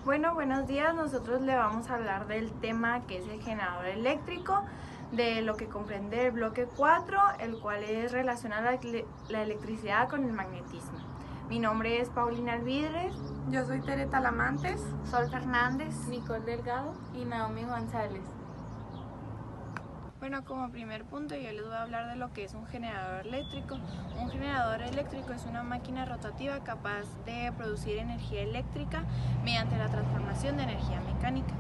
Bueno, buenos días. Nosotros le vamos a hablar del tema que es el generador eléctrico, de lo que comprende el bloque 4, el cual es relacionar la electricidad con el magnetismo. Mi nombre es Paulina Alvidres. Yo soy Tere Talamantes, Sol Fernández, Nicole Delgado y Naomi González. Bueno, como primer punto yo les voy a hablar de lo que es un generador eléctrico. Un generador eléctrico es una máquina rotativa capaz de producir energía eléctrica mediante la transformación de energía mecánica.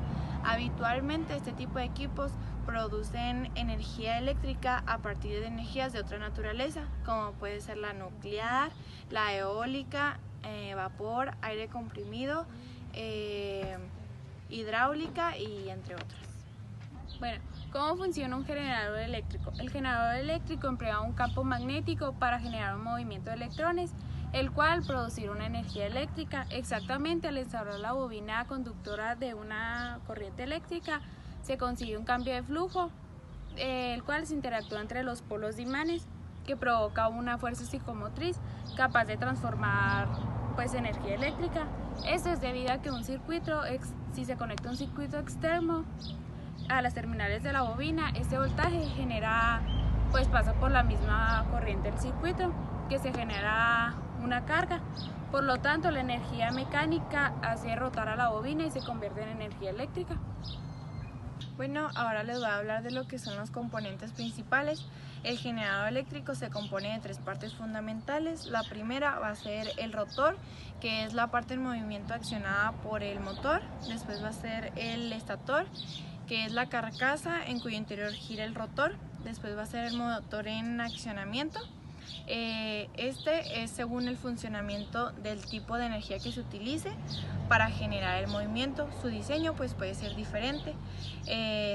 Habitualmente este tipo de equipos producen energía eléctrica a partir de energías de otra naturaleza, como puede ser la nuclear, la eólica, vapor, aire comprimido, hidráulica y entre otras. Bueno, ¿cómo funciona un generador eléctrico? El generador eléctrico emplea un campo magnético para generar un movimiento de electrones, el cual producirá una energía eléctrica. Exactamente al ensamblar la bobina conductora de una corriente eléctrica, se consigue un cambio de flujo, el cual se interactúa entre los polos de imanes, que provoca una fuerza psicomotriz capaz de transformar energía eléctrica. Esto es debido a que si se conecta un circuito externo a las terminales de la bobina, este voltaje pasa por la misma corriente del circuito, que se genera una carga. Por lo tanto, la energía mecánica hace rotar a la bobina y se convierte en energía eléctrica. Bueno, ahora les voy a hablar de lo que son los componentes principales. El generador eléctrico se compone de tres partes fundamentales. La primera va a ser el rotor, que es la parte en movimiento accionada por el motor. Después va a ser el estator, que es la carcasa en cuyo interior gira el rotor. Después va a ser el motor en accionamiento. Este es según el funcionamiento del tipo de energía que se utilice para generar el movimiento. Su diseño puede ser diferente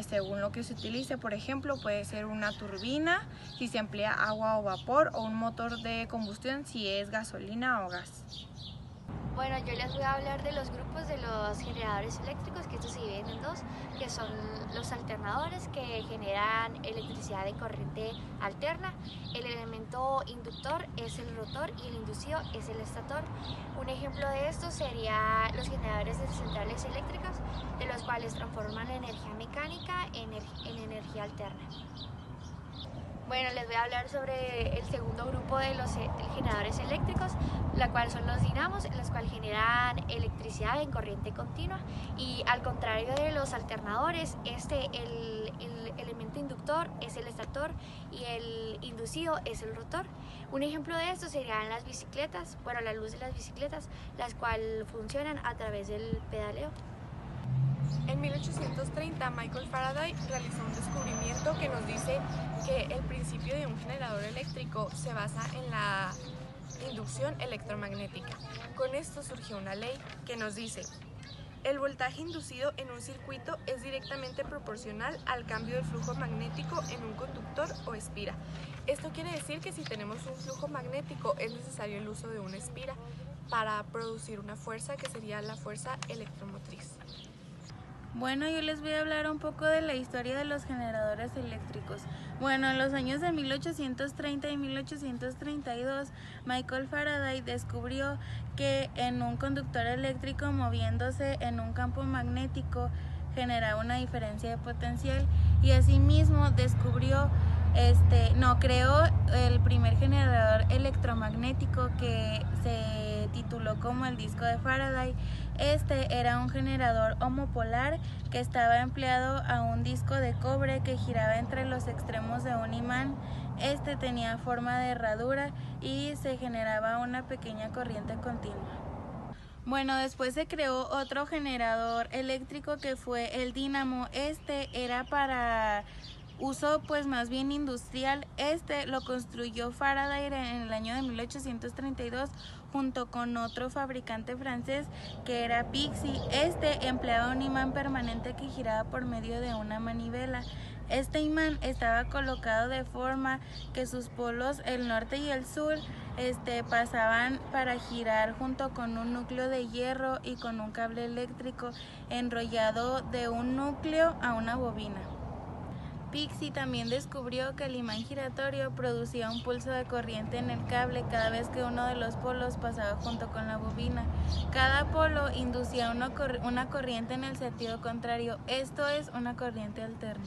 según lo que se utilice. Por ejemplo, puede ser una turbina si se emplea agua o vapor, o un motor de combustión si es gasolina o gas. Bueno, yo les voy a hablar de los grupos de los generadores eléctricos, que estos se dividen en dos, que son los alternadores, que generan electricidad de corriente alterna. El elemento inductor es el rotor y el inducido es el estator. Un ejemplo de esto sería los generadores de centrales eléctricas, de los cuales transforman la energía mecánica en energía alterna. Bueno, les voy a hablar sobre el segundo grupo de los generadores eléctricos, la cual son los dinamos, los cuales generan electricidad en corriente continua. Y al contrario de los alternadores, el elemento inductor es el estator y el inducido es el rotor. Un ejemplo de esto serían las bicicletas, la luz de las bicicletas, las cuales funcionan a través del pedaleo. En 1830 Michael Faraday realizó un descubrimiento que nos dice que el principio de un generador eléctrico se basa en la inducción electromagnética. Con esto surgió una ley que nos dice: el voltaje inducido en un circuito es directamente proporcional al cambio del flujo magnético en un conductor o espira. Esto quiere decir que si tenemos un flujo magnético es necesario el uso de una espira para producir una fuerza que sería la fuerza electromotriz. Bueno, yo les voy a hablar un poco de la historia de los generadores eléctricos. Bueno, en los años de 1830 y 1832, Michael Faraday descubrió que en un conductor eléctrico moviéndose en un campo magnético generaba una diferencia de potencial, y asimismo creó el primer generador electromagnético, que se tituló como el disco de Faraday. Este era un generador homopolar que estaba empleado a un disco de cobre que giraba entre los extremos de un imán. Este tenía forma de herradura y se generaba una pequeña corriente continua. Bueno, después se creó otro generador eléctrico que fue el dínamo. Este era para uso más bien industrial. Este lo construyó Faraday en el año de 1832 junto con otro fabricante francés que era Pixii. Este empleaba un imán permanente que giraba por medio de una manivela. Este imán estaba colocado de forma que sus polos, el norte y el sur, pasaban para girar junto con un núcleo de hierro y con un cable eléctrico enrollado de un núcleo a una bobina. Pixii también descubrió que el imán giratorio producía un pulso de corriente en el cable cada vez que uno de los polos pasaba junto con la bobina. Cada polo inducía una corriente en el sentido contrario, esto es una corriente alterna.